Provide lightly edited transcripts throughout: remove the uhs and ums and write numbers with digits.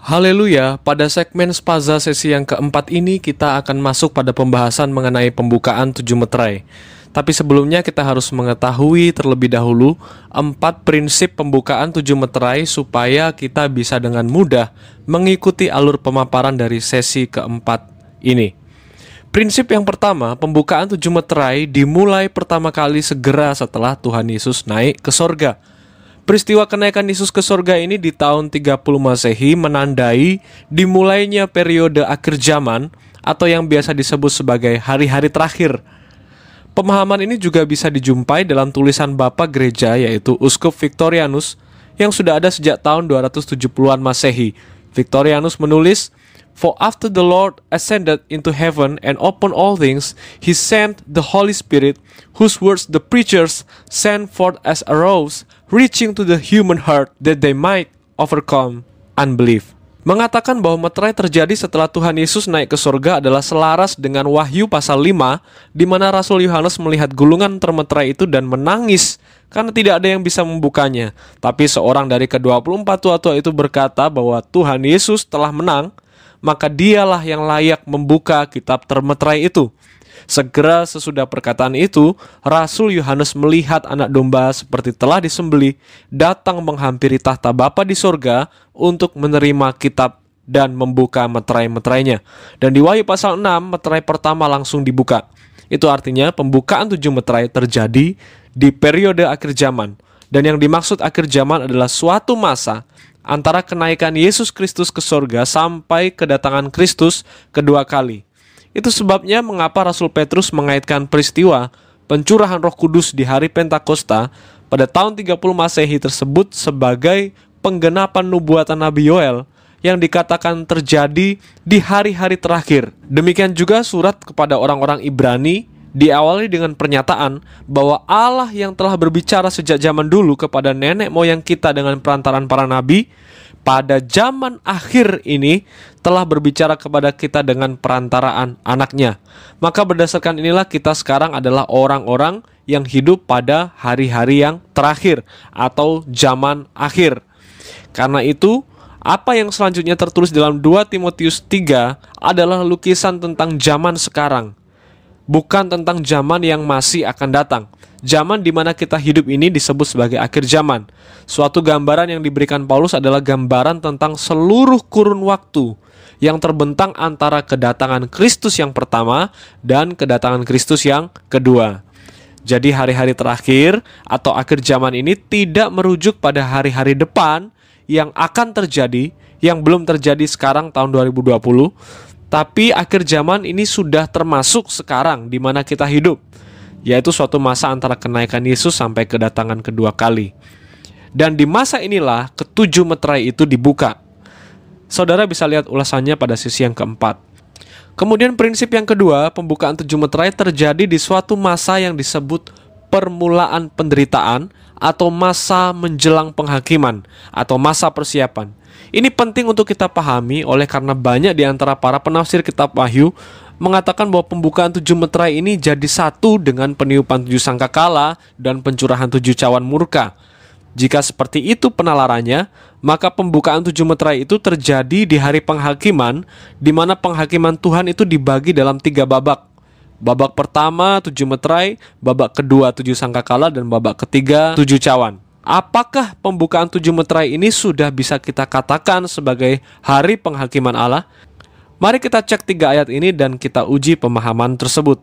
Haleluya, pada segmen Spaza sesi yang keempat ini kita akan masuk pada pembahasan mengenai pembukaan 7 meterai. Tapi sebelumnya kita harus mengetahui terlebih dahulu 4 prinsip pembukaan 7 meterai supaya kita bisa dengan mudah mengikuti alur pemaparan dari sesi keempat ini. Prinsip yang pertama, pembukaan 7 meterai dimulai pertama kali segera setelah Tuhan Yesus naik ke sorga. Peristiwa kenaikan Yesus ke sorga ini di tahun 30 Masehi menandai dimulainya periode akhir zaman atau yang biasa disebut sebagai hari-hari terakhir. Pemahaman ini juga bisa dijumpai dalam tulisan Bapa Gereja yaitu Uskup Victorianus yang sudah ada sejak tahun 270-an Masehi. Victorianus menulis, "For after the Lord ascended into heaven and opened all things, He sent the Holy Spirit, whose words the preachers sent forth as arrows, reaching to the human heart that they might overcome unbelief." Mengatakan bahwa meterai terjadi setelah Tuhan Yesus naik ke surga adalah selaras dengan Wahyu pasal 5, di mana Rasul Yohanes melihat gulungan termeterai itu dan menangis karena tidak ada yang bisa membukanya. Tapi seorang dari ke-24 tua-tua itu berkata bahwa Tuhan Yesus telah menang, maka dialah yang layak membuka kitab termeterai itu. Segera sesudah perkataan itu, Rasul Yohanes melihat anak domba seperti telah disembelih datang menghampiri tahta Bapa di sorga untuk menerima kitab dan membuka meterai-meterainya. Dan di Wahyu pasal 6, meterai pertama langsung dibuka. Itu artinya pembukaan 7 meterai terjadi di periode akhir zaman. Dan yang dimaksud akhir zaman adalah suatu masa antara kenaikan Yesus Kristus ke sorga sampai kedatangan Kristus kedua kali. Itu sebabnya mengapa Rasul Petrus mengaitkan peristiwa pencurahan Roh Kudus di hari Pentakosta pada tahun 30 Masehi tersebut sebagai penggenapan nubuatan Nabi Yoel yang dikatakan terjadi di hari-hari terakhir. Demikian juga surat kepada orang-orang Ibrani diawali dengan pernyataan bahwa Allah yang telah berbicara sejak zaman dulu kepada nenek moyang kita dengan perantaran para nabi, pada zaman akhir ini telah berbicara kepada kita dengan perantaraan anaknya. Maka berdasarkan inilah kita sekarang adalah orang-orang yang hidup pada hari-hari yang terakhir atau zaman akhir. Karena itu, apa yang selanjutnya tertulis dalam 2 Timotius 3 adalah lukisan tentang zaman sekarang, bukan tentang zaman yang masih akan datang. Zaman di mana kita hidup ini disebut sebagai akhir zaman. Suatu gambaran yang diberikan Paulus adalah gambaran tentang seluruh kurun waktu yang terbentang antara kedatangan Kristus yang pertama dan kedatangan Kristus yang kedua. Jadi hari-hari terakhir atau akhir zaman ini tidak merujuk pada hari-hari depan yang akan terjadi, yang belum terjadi sekarang tahun 2020. Tapi akhir zaman ini sudah termasuk sekarang di mana kita hidup, yaitu suatu masa antara kenaikan Yesus sampai kedatangan kedua kali. Dan di masa inilah ke-7 meterai itu dibuka. Saudara bisa lihat ulasannya pada sisi yang keempat. Kemudian prinsip yang kedua, pembukaan 7 meterai terjadi di suatu masa yang disebut permulaan penderitaan atau masa menjelang penghakiman atau masa persiapan. Ini penting untuk kita pahami oleh karena banyak di antara para penafsir kitab Wahyu mengatakan bahwa pembukaan 7 meterai ini jadi satu dengan peniupan 7 sangkakala dan pencurahan 7 cawan murka. Jika seperti itu penalarannya, maka pembukaan 7 meterai itu terjadi di hari penghakiman, di mana penghakiman Tuhan itu dibagi dalam 3 babak. Babak pertama 7 meterai, babak kedua 7 sangkakala, dan babak ketiga 7 cawan. Apakah pembukaan 7 meterai ini sudah bisa kita katakan sebagai hari penghakiman Allah? Mari kita cek 3 ayat ini dan kita uji pemahaman tersebut.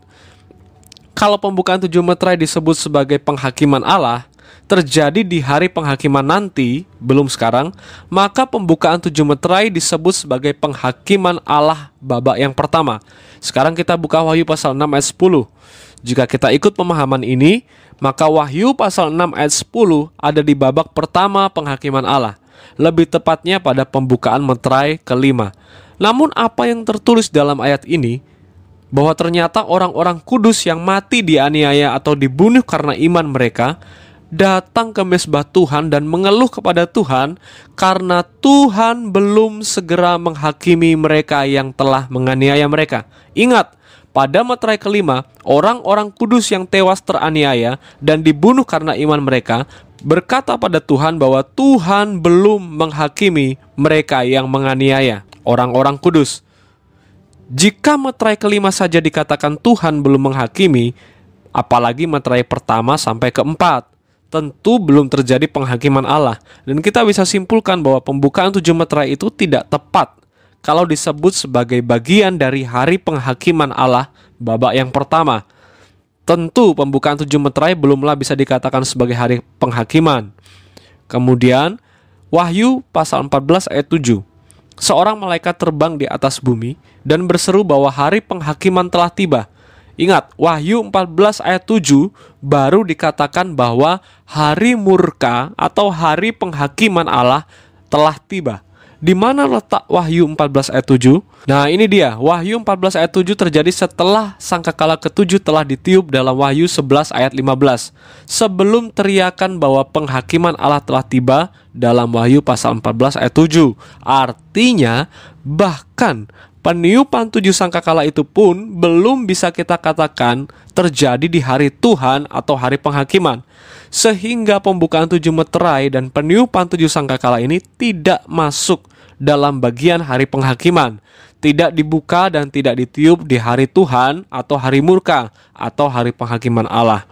Kalau pembukaan 7 meterai disebut sebagai penghakiman Allah, terjadi di hari penghakiman nanti, belum sekarang, maka pembukaan 7 meterai disebut sebagai penghakiman Allah babak yang pertama. Sekarang kita buka Wahyu pasal 6 ayat 10. Jika kita ikut pemahaman ini, maka Wahyu pasal 6 ayat 10 ada di babak pertama penghakiman Allah, lebih tepatnya pada pembukaan meterai kelima. Namun apa yang tertulis dalam ayat ini, bahwa ternyata orang-orang kudus yang mati dianiaya atau dibunuh karena iman mereka, datang ke mezbah Tuhan dan mengeluh kepada Tuhan karena Tuhan belum segera menghakimi mereka yang telah menganiaya mereka. Ingat, pada meterai kelima, orang-orang kudus yang tewas teraniaya dan dibunuh karena iman mereka berkata pada Tuhan bahwa Tuhan belum menghakimi mereka yang menganiaya orang-orang kudus. Jika meterai kelima saja dikatakan Tuhan belum menghakimi, apalagi meterai pertama sampai keempat, tentu belum terjadi penghakiman Allah. Dan kita bisa simpulkan bahwa pembukaan 7 meterai itu tidak tepat kalau disebut sebagai bagian dari hari penghakiman Allah babak yang pertama. Tentu pembukaan 7 meterai belumlah bisa dikatakan sebagai hari penghakiman. Kemudian Wahyu pasal 14 ayat 7. Seorang malaikat terbang di atas bumi dan berseru bahwa hari penghakiman telah tiba. Ingat, Wahyu 14 ayat 7 baru dikatakan bahwa hari murka atau hari penghakiman Allah telah tiba. Di mana letak Wahyu 14 ayat 7? Nah, ini dia. Wahyu 14 ayat 7 terjadi setelah sangkakala ke-7 telah ditiup dalam Wahyu 11 ayat 15. Sebelum teriakan bahwa penghakiman Allah telah tiba dalam Wahyu pasal 14 ayat 7. Artinya, bahkan peniupan 7 sangkakala itu pun belum bisa kita katakan terjadi di hari Tuhan atau hari penghakiman. Sehingga pembukaan 7 meterai dan peniupan 7 sangkakala ini tidak masuk dalam bagian hari penghakiman. Tidak dibuka dan tidak ditiup di hari Tuhan atau hari murka atau hari penghakiman Allah.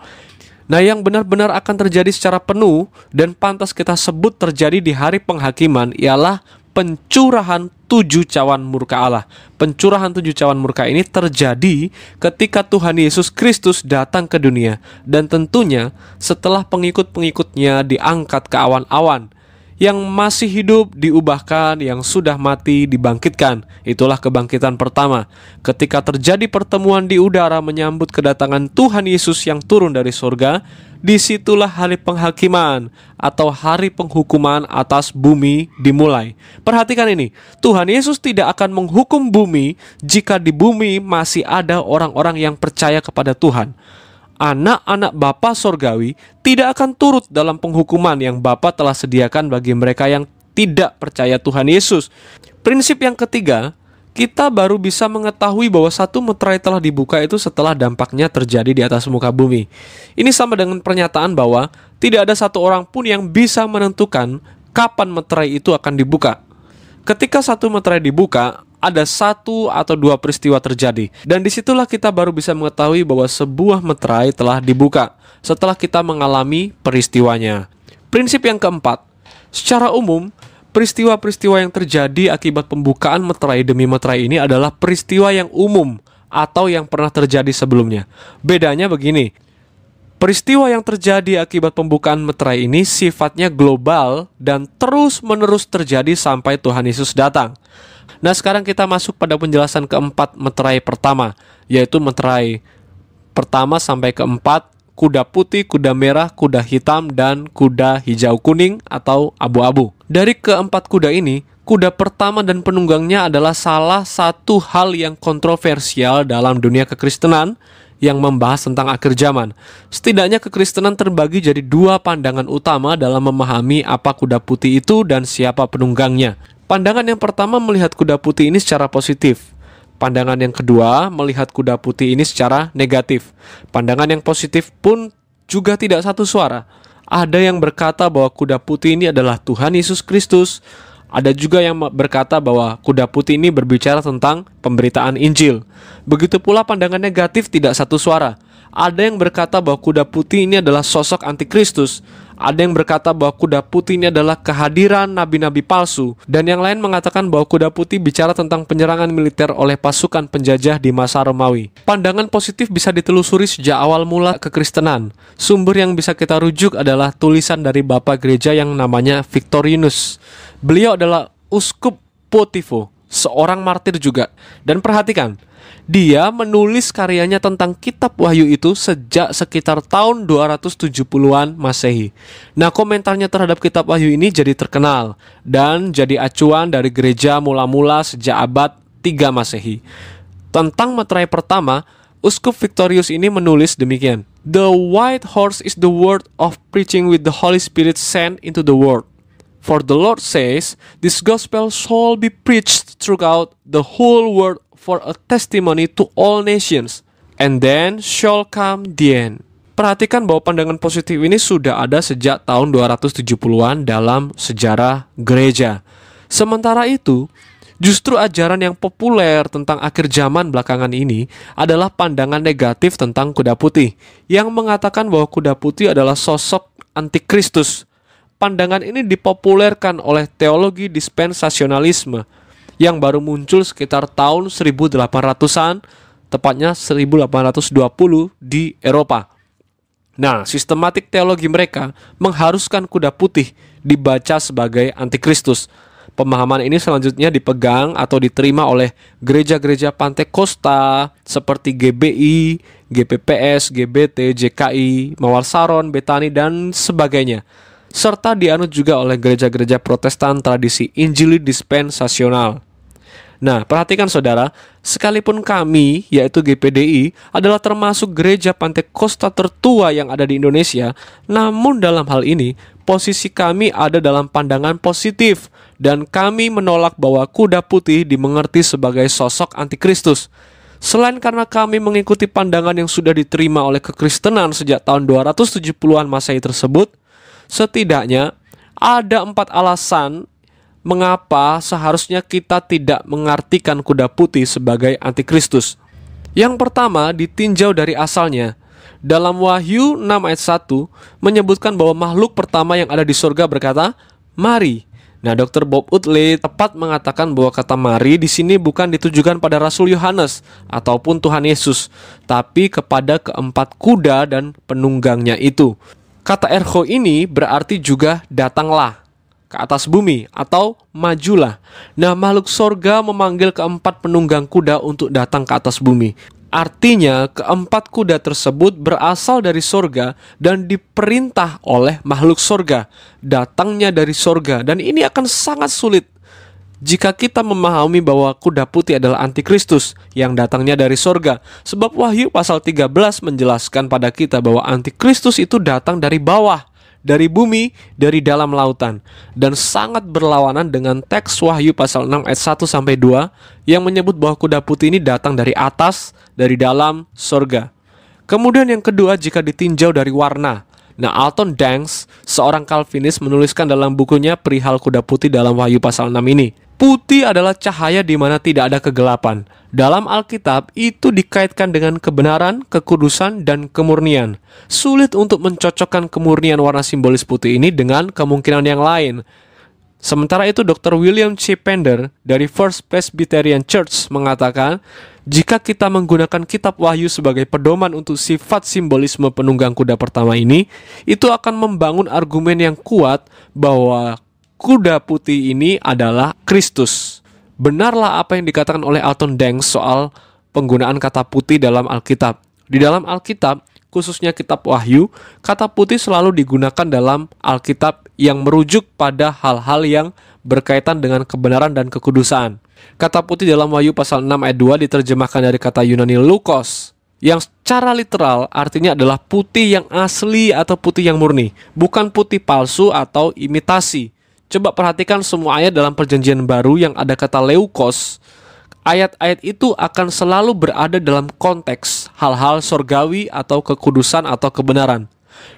Nah, yang benar-benar akan terjadi secara penuh dan pantas kita sebut terjadi di hari penghakiman ialah pencurahan 7 cawan murka Allah. Pencurahan 7 cawan murka ini terjadi ketika Tuhan Yesus Kristus datang ke dunia. Dan tentunya setelah pengikut-pengikutnya diangkat ke awan-awan. Yang masih hidup diubahkan, yang sudah mati dibangkitkan. Itulah kebangkitan pertama. Ketika terjadi pertemuan di udara menyambut kedatangan Tuhan Yesus yang turun dari surga, disitulah hari penghakiman atau hari penghukuman atas bumi dimulai. Perhatikan ini, Tuhan Yesus tidak akan menghukum bumi jika di bumi masih ada orang-orang yang percaya kepada Tuhan. Anak-anak Bapa Sorgawi tidak akan turut dalam penghukuman yang Bapa telah sediakan bagi mereka yang tidak percaya Tuhan Yesus. Prinsip yang ketiga, kita baru bisa mengetahui bahwa 1 meterai telah dibuka itu setelah dampaknya terjadi di atas muka bumi. Ini sama dengan pernyataan bahwa tidak ada satu orang pun yang bisa menentukan kapan meterai itu akan dibuka. Ketika 1 meterai dibuka, ada 1 atau 2 peristiwa terjadi. Dan disitulah kita baru bisa mengetahui bahwa sebuah meterai telah dibuka setelah kita mengalami peristiwanya. Prinsip yang keempat, secara umum, peristiwa-peristiwa yang terjadi akibat pembukaan meterai demi meterai ini adalah peristiwa yang umum atau yang pernah terjadi sebelumnya. Bedanya begini, peristiwa yang terjadi akibat pembukaan meterai ini sifatnya global dan terus-menerus terjadi sampai Tuhan Yesus datang. Nah, sekarang kita masuk pada penjelasan keempat meterai pertama, yaitu meterai pertama sampai keempat, kuda putih, kuda merah, kuda hitam, dan kuda hijau kuning atau abu-abu. Dari keempat kuda ini, kuda pertama dan penunggangnya adalah salah satu hal yang kontroversial dalam dunia kekristenan yang membahas tentang akhir zaman. Setidaknya kekristenan terbagi jadi 2 pandangan utama dalam memahami apa kuda putih itu dan siapa penunggangnya. Pandangan yang pertama melihat kuda putih ini secara positif. Pandangan yang kedua melihat kuda putih ini secara negatif. Pandangan yang positif pun juga tidak satu suara. Ada yang berkata bahwa kuda putih ini adalah Tuhan Yesus Kristus. Ada juga yang berkata bahwa kuda putih ini berbicara tentang pemberitaan Injil. Begitu pula pandangan negatif tidak satu suara. Ada yang berkata bahwa kuda putih ini adalah sosok antikristus. Ada yang berkata bahwa kuda putih ini adalah kehadiran nabi-nabi palsu. Dan yang lain mengatakan bahwa kuda putih bicara tentang penyerangan militer oleh pasukan penjajah di masa Romawi. Pandangan positif bisa ditelusuri sejak awal mula kekristenan. Sumber yang bisa kita rujuk adalah tulisan dari Bapak Gereja yang namanya Victorinus. Beliau adalah uskup Potivo, seorang martir juga. Dan perhatikan, dia menulis karyanya tentang kitab Wahyu itu sejak sekitar tahun 270-an Masehi. Nah, komentarnya terhadap kitab Wahyu ini jadi terkenal dan jadi acuan dari gereja mula-mula sejak abad 3 Masehi. Tentang meterai pertama, Uskup Victorius ini menulis demikian: "The white horse is the word of preaching with the Holy Spirit sent into the world. For the Lord says, this gospel shall be preached throughout the whole world for a testimony to all nations, and then shall come the end." Perhatikan bahwa pandangan positif ini sudah ada sejak tahun 270-an dalam sejarah gereja. Sementara itu, justru ajaran yang populer tentang akhir zaman belakangan ini adalah pandangan negatif tentang kuda putih, yang mengatakan bahwa kuda putih adalah sosok antikristus. Pandangan ini dipopulerkan oleh teologi dispensasionalisme yang baru muncul sekitar tahun 1800-an, tepatnya 1820 di Eropa. Nah, sistematik teologi mereka mengharuskan kuda putih dibaca sebagai antikristus. Pemahaman ini selanjutnya dipegang atau diterima oleh gereja-gereja Pantekosta seperti GBI, GPPS, GBT, JKI, Mawar Saron, Betani, dan sebagainya. Serta dianut juga oleh gereja-gereja Protestan tradisi Injili dispensasional. Nah, perhatikan saudara, sekalipun kami, yaitu GPDI, adalah termasuk gereja Pantekosta tertua yang ada di Indonesia, namun dalam hal ini, posisi kami ada dalam pandangan positif, dan kami menolak bahwa kuda putih dimengerti sebagai sosok antikristus. Selain karena kami mengikuti pandangan yang sudah diterima oleh kekristenan sejak tahun 270-an Masehi tersebut, setidaknya ada 4 alasan mengapa seharusnya kita tidak mengartikan kuda putih sebagai antikristus. Yang pertama, ditinjau dari asalnya. Dalam Wahyu 6 ayat 1 menyebutkan bahwa makhluk pertama yang ada di surga berkata, "Mari." Nah, Dr. Bob Utley tepat mengatakan bahwa kata "mari" di sini bukan ditujukan pada Rasul Yohanes ataupun Tuhan Yesus, tapi kepada keempat kuda dan penunggangnya itu. Kata erho ini berarti juga datanglah ke atas bumi atau majulah. Nah, makhluk sorga memanggil keempat penunggang kuda untuk datang ke atas bumi. Artinya keempat kuda tersebut berasal dari sorga dan diperintah oleh makhluk sorga, datangnya dari sorga. Dan ini akan sangat sulit jika kita memahami bahwa kuda putih adalah antikristus yang datangnya dari sorga. Sebab Wahyu pasal 13 menjelaskan pada kita bahwa antikristus itu datang dari bawah, dari bumi, dari dalam lautan, dan sangat berlawanan dengan teks Wahyu pasal 6 ayat 1-2 yang menyebut bahwa kuda putih ini datang dari atas, dari dalam sorga. Kemudian yang kedua, jika ditinjau dari warna. Nah, Alton Danks, seorang Calvinis, menuliskan dalam bukunya perihal kuda putih dalam Wahyu pasal 6 ini, putih adalah cahaya di mana tidak ada kegelapan. Dalam Alkitab, itu dikaitkan dengan kebenaran, kekudusan, dan kemurnian. Sulit untuk mencocokkan kemurnian warna simbolis putih ini dengan kemungkinan yang lain. Sementara itu, Dr. William C. Pender dari First Presbyterian Church mengatakan, jika kita menggunakan kitab Wahyu sebagai pedoman untuk sifat simbolisme penunggang kuda pertama ini, itu akan membangun argumen yang kuat bahwa kuda putih ini adalah Kristus. Benarlah apa yang dikatakan oleh Alton Danks soal penggunaan kata putih dalam Alkitab. Di dalam Alkitab, khususnya kitab Wahyu, kata putih selalu digunakan dalam Alkitab yang merujuk pada hal-hal yang berkaitan dengan kebenaran dan kekudusan. Kata putih dalam Wahyu pasal 6 ayat 2 diterjemahkan dari kata Yunani lukos, yang secara literal artinya adalah putih yang asli atau putih yang murni, bukan putih palsu atau imitasi. Coba perhatikan semua ayat dalam perjanjian baru yang ada kata leukos. Ayat-ayat itu akan selalu berada dalam konteks hal-hal sorgawi atau kekudusan atau kebenaran.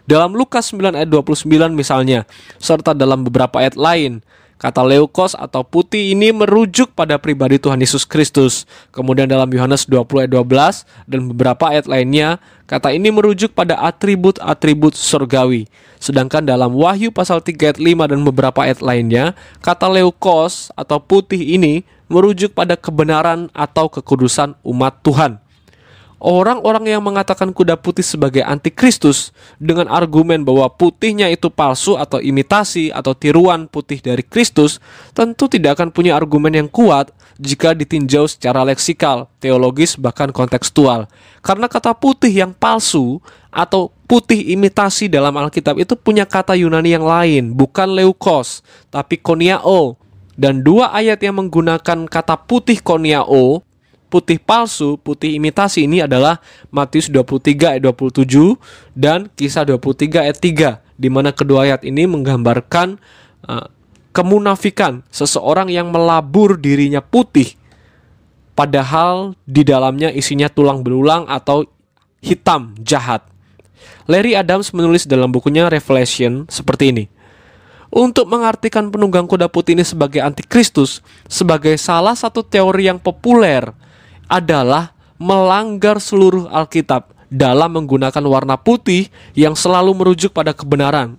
Dalam Lukas 9 ayat 29 misalnya, serta dalam beberapa ayat lain, kata leukos atau putih ini merujuk pada pribadi Tuhan Yesus Kristus. Kemudian dalam Yohanes 20 ayat 12 dan beberapa ayat lainnya, kata ini merujuk pada atribut-atribut sorgawi. Sedangkan dalam Wahyu pasal 3 ayat 5 dan beberapa ayat lainnya, kata leukos atau putih ini merujuk pada kebenaran atau kekudusan umat Tuhan. Orang-orang yang mengatakan kuda putih sebagai antikristus dengan argumen bahwa putihnya itu palsu atau imitasi atau tiruan putih dari Kristus tentu tidak akan punya argumen yang kuat jika ditinjau secara leksikal, teologis, bahkan kontekstual. Karena kata putih yang palsu atau putih imitasi dalam Alkitab itu punya kata Yunani yang lain, bukan leukos, tapi koniao. Dan dua ayat yang menggunakan kata putih koniao, putih palsu, putih imitasi ini adalah Matius 23 ayat 27 dan Kisah 23 ayat 3, di mana kedua ayat ini menggambarkan kemunafikan seseorang yang melabur dirinya putih padahal di dalamnya isinya tulang belulang atau hitam, jahat. Larry Adams menulis dalam bukunya Revelation seperti ini. Untuk mengartikan penunggang kuda putih ini sebagai antikristus, sebagai salah satu teori yang populer adalah melanggar seluruh Alkitab dalam menggunakan warna putih yang selalu merujuk pada kebenaran.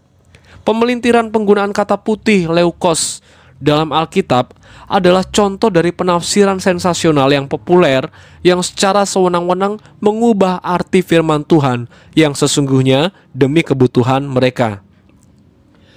Pemelintiran penggunaan kata putih leukos dalam Alkitab adalah contoh dari penafsiran sensasional yang populer yang secara sewenang-wenang mengubah arti firman Tuhan yang sesungguhnya demi kebutuhan mereka.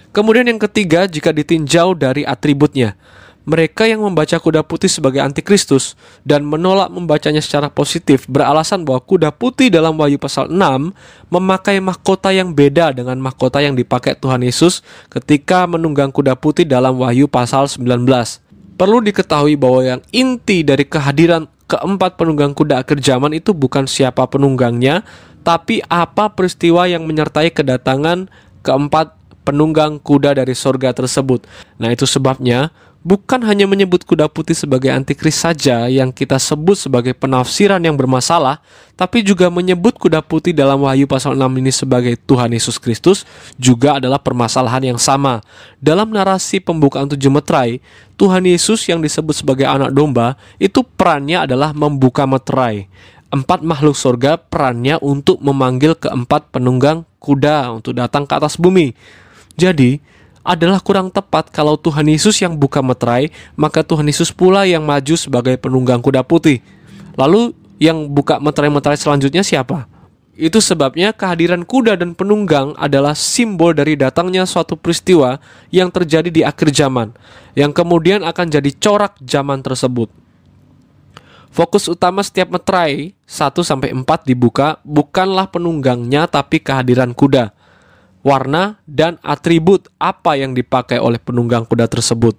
Kemudian yang ketiga, jika ditinjau dari atributnya, mereka yang membaca kuda putih sebagai antikristus dan menolak membacanya secara positif beralasan bahwa kuda putih dalam Wahyu pasal 6 memakai mahkota yang beda dengan mahkota yang dipakai Tuhan Yesus ketika menunggang kuda putih dalam Wahyu pasal 19. Perlu diketahui bahwa yang inti dari kehadiran keempat penunggang kuda akhir zaman itu bukan siapa penunggangnya, tapi apa peristiwa yang menyertai kedatangan keempat penunggang kuda dari sorga tersebut. Nah, itu sebabnya bukan hanya menyebut kuda putih sebagai antikris saja yang kita sebut sebagai penafsiran yang bermasalah, tapi juga menyebut kuda putih dalam Wahyu pasal 6 ini sebagai Tuhan Yesus Kristus juga adalah permasalahan yang sama. Dalam narasi pembukaan 7 meterai, Tuhan Yesus yang disebut sebagai anak domba, itu perannya adalah membuka meterai. 4 makhluk sorga perannya untuk memanggil keempat penunggang kuda untuk datang ke atas bumi. Jadi, adalah kurang tepat kalau Tuhan Yesus yang buka meterai, maka Tuhan Yesus pula yang maju sebagai penunggang kuda putih. Lalu yang buka meterai-meterai selanjutnya siapa? Itu sebabnya kehadiran kuda dan penunggang adalah simbol dari datangnya suatu peristiwa yang terjadi di akhir zaman, yang kemudian akan jadi corak zaman tersebut. Fokus utama setiap meterai 1-4 dibuka bukanlah penunggangnya tapi kehadiran kuda, warna, dan atribut apa yang dipakai oleh penunggang kuda tersebut.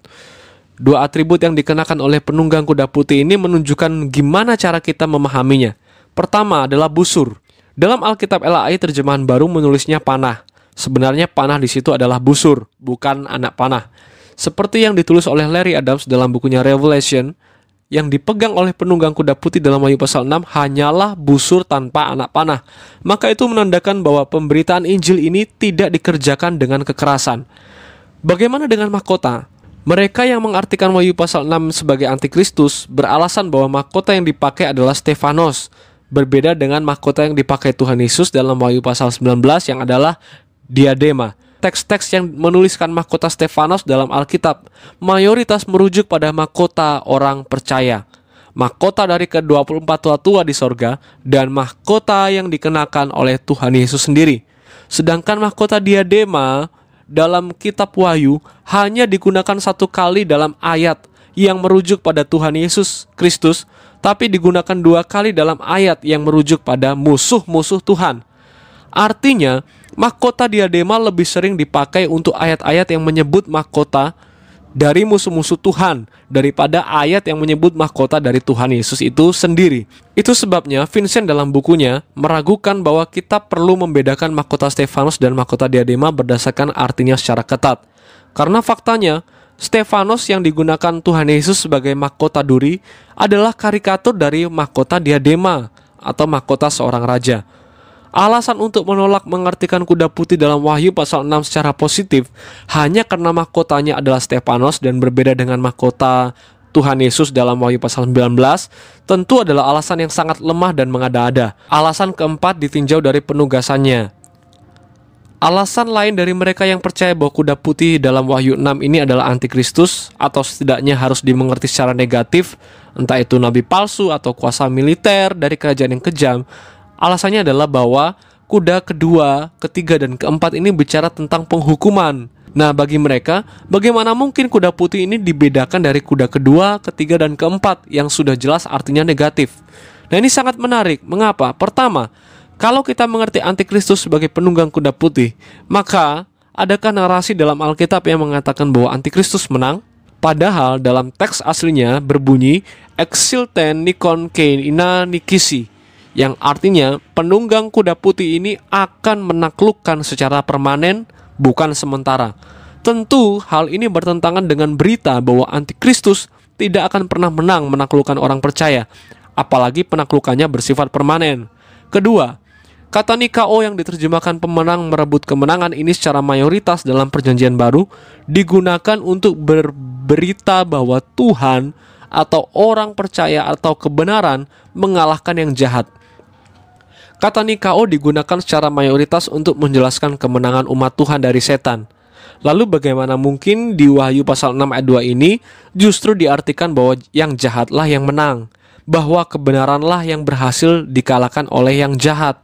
2 atribut yang dikenakan oleh penunggang kuda putih ini menunjukkan gimana cara kita memahaminya. Pertama adalah busur. Dalam Alkitab LAI terjemahan baru menulisnya panah. Sebenarnya panah di situ adalah busur, bukan anak panah. Seperti yang ditulis oleh Larry Adams dalam bukunya Revelation, yang dipegang oleh penunggang kuda putih dalam Wahyu pasal 6 hanyalah busur tanpa anak panah. Maka itu menandakan bahwa pemberitaan Injil ini tidak dikerjakan dengan kekerasan. Bagaimana dengan mahkota? Mereka yang mengartikan Wahyu pasal 6 sebagai antikristus beralasan bahwa mahkota yang dipakai adalah Stefanos, berbeda dengan mahkota yang dipakai Tuhan Yesus dalam Wahyu pasal 19 yang adalah diadema. Teks-teks yang menuliskan mahkota Stefanos dalam Alkitab mayoritas merujuk pada mahkota orang percaya, mahkota dari ke-24 tua-tua di sorga, dan mahkota yang dikenakan oleh Tuhan Yesus sendiri. Sedangkan mahkota diadema dalam kitab Wahyu hanya digunakan 1 kali dalam ayat yang merujuk pada Tuhan Yesus Kristus, tapi digunakan 2 kali dalam ayat yang merujuk pada musuh-musuh Tuhan. Artinya, mahkota diadema lebih sering dipakai untuk ayat-ayat yang menyebut mahkota dari musuh-musuh Tuhan daripada ayat yang menyebut mahkota dari Tuhan Yesus itu sendiri. Itu sebabnya Vincent dalam bukunya meragukan bahwa kita perlu membedakan mahkota Stefanos dan mahkota diadema berdasarkan artinya secara ketat. Karena faktanya, Stefanos yang digunakan Tuhan Yesus sebagai mahkota duri adalah karikatur dari mahkota diadema atau mahkota seorang raja. Alasan untuk menolak mengartikan kuda putih dalam Wahyu pasal 6 secara positif hanya karena mahkotanya adalah Stefanos dan berbeda dengan mahkota Tuhan Yesus dalam Wahyu pasal 19 tentu adalah alasan yang sangat lemah dan mengada-ada. Alasan keempat ditinjau dari penugasannya. Alasan lain dari mereka yang percaya bahwa kuda putih dalam Wahyu 6 ini adalah antikristus atau setidaknya harus dimengerti secara negatif, entah itu nabi palsu atau kuasa militer dari kerajaan yang kejam. Alasannya adalah bahwa kuda kedua, ketiga, dan keempat ini bicara tentang penghukuman. Nah, bagi mereka, bagaimana mungkin kuda putih ini dibedakan dari kuda kedua, ketiga, dan keempat yang sudah jelas artinya negatif? Nah, ini sangat menarik. Mengapa? Pertama, kalau kita mengerti antikristus sebagai penunggang kuda putih, maka adakah narasi dalam Alkitab yang mengatakan bahwa antikristus menang? Padahal dalam teks aslinya berbunyi Exilten Nikon Kein Ina Nikisi, yang artinya penunggang kuda putih ini akan menaklukkan secara permanen, bukan sementara. Tentu hal ini bertentangan dengan berita bahwa antikristus tidak akan pernah menaklukkan orang percaya, apalagi penaklukannya bersifat permanen. Kedua, Kata Nikao yang diterjemahkan pemenang merebut kemenangan ini secara mayoritas dalam perjanjian baru digunakan untuk berberita bahwa Tuhan atau orang percaya atau kebenaran mengalahkan yang jahat. Kata Nikao digunakan secara mayoritas untuk menjelaskan kemenangan umat Tuhan dari setan. Lalu bagaimana mungkin di Wahyu pasal 6 ayat 2 ini justru diartikan bahwa yang jahatlah yang menang, bahwa kebenaranlah yang berhasil dikalahkan oleh yang jahat?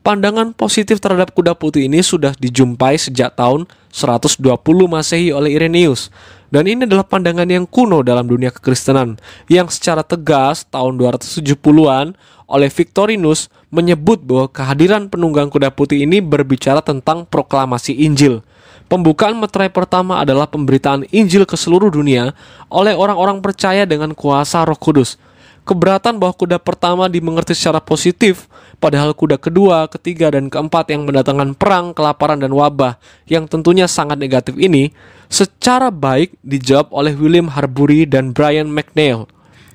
Pandangan positif terhadap kuda putih ini sudah dijumpai sejak tahun 120 Masehi oleh Irenaeus. Dan ini adalah pandangan yang kuno dalam dunia kekristenan, yang secara tegas tahun 270-an oleh Victorinus menyebut bahwa kehadiran penunggang kuda putih ini berbicara tentang proklamasi Injil. Pembukaan meterai pertama adalah pemberitaan Injil ke seluruh dunia oleh orang-orang percaya dengan kuasa Roh Kudus. Keberatan bahwa kuda pertama dimengerti secara positif, padahal kuda kedua, ketiga, dan keempat yang mendatangkan perang, kelaparan, dan wabah yang tentunya sangat negatif ini secara baik dijawab oleh William Harbury dan Brian McNeil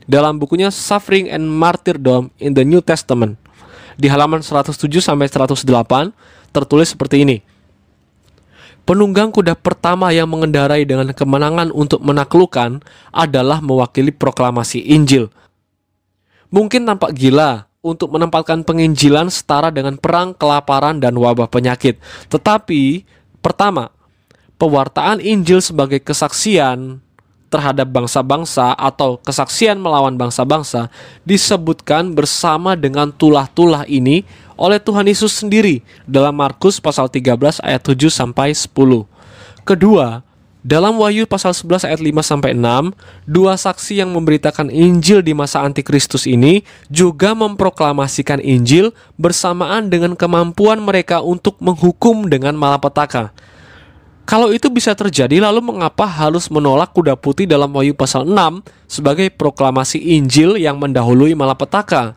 dalam bukunya Suffering and Martyrdom in the New Testament. Di halaman 107-108 tertulis seperti ini. Penunggang kuda pertama yang mengendarai dengan kemenangan untuk menaklukkan adalah mewakili proklamasi Injil. Mungkin tampak gila untuk menempatkan penginjilan setara dengan perang, kelaparan, dan wabah penyakit. Tetapi, pertama, pewartaan Injil sebagai kesaksian terhadap bangsa-bangsa atau kesaksian melawan bangsa-bangsa disebutkan bersama dengan tulah-tulah ini oleh Tuhan Yesus sendiri dalam Markus pasal 13 ayat 7-10. Kedua, dalam Wahyu pasal 11 ayat 5-6, dua saksi yang memberitakan Injil di masa antikristus ini juga memproklamasikan Injil bersamaan dengan kemampuan mereka untuk menghukum dengan malapetaka. Kalau itu bisa terjadi, lalu mengapa harus menolak kuda putih dalam Wahyu pasal 6 sebagai proklamasi Injil yang mendahului malapetaka?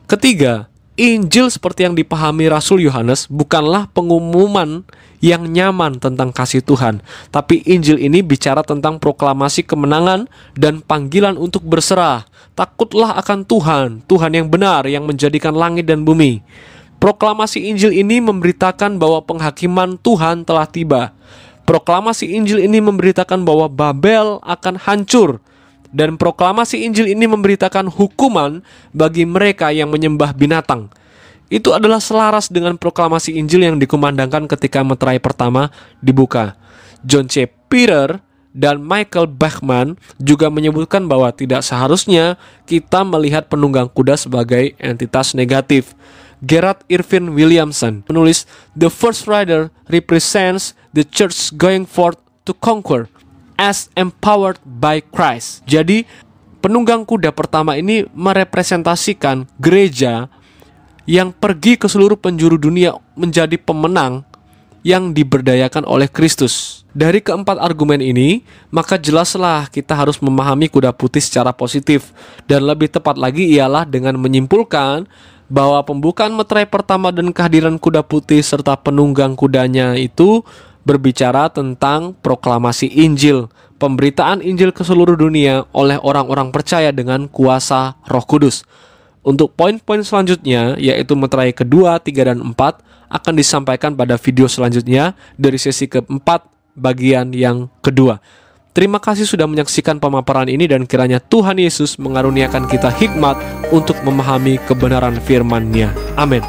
Ketiga, Injil seperti yang dipahami Rasul Yohanes bukanlah pengumuman yang nyaman tentang kasih Tuhan, tapi Injil ini bicara tentang proklamasi kemenangan dan panggilan untuk berserah. Takutlah akan Tuhan, Tuhan yang benar yang menjadikan langit dan bumi. Proklamasi Injil ini memberitakan bahwa penghakiman Tuhan telah tiba. Proklamasi Injil ini memberitakan bahwa Babel akan hancur. Dan proklamasi Injil ini memberitakan hukuman bagi mereka yang menyembah binatang. Itu adalah selaras dengan proklamasi Injil yang dikumandangkan ketika meterai pertama dibuka. John C. Peter dan Michael Bachman juga menyebutkan bahwa tidak seharusnya kita melihat penunggang kuda sebagai entitas negatif. Gerard Irvin Williamson menulis, "The first rider represents the church going forth to conquer as empowered by Christ." Jadi, penunggang kuda pertama ini merepresentasikan gereja yang pergi ke seluruh penjuru dunia menjadi pemenang yang diberdayakan oleh Kristus. Dari keempat argumen ini, maka jelaslah kita harus memahami kuda putih secara positif. Dan lebih tepat lagi ialah dengan menyimpulkan bahwa pembukaan meterai pertama dan kehadiran kuda putih serta penunggang kudanya itu berbicara tentang proklamasi Injil, pemberitaan Injil ke seluruh dunia oleh orang-orang percaya dengan kuasa Roh Kudus. Untuk poin-poin selanjutnya, yaitu meterai kedua, 3, dan 4, akan disampaikan pada video selanjutnya dari sesi keempat bagian yang kedua. Terima kasih sudah menyaksikan pemaparan ini dan kiranya Tuhan Yesus mengaruniakan kita hikmat untuk memahami kebenaran firman-Nya. Amin.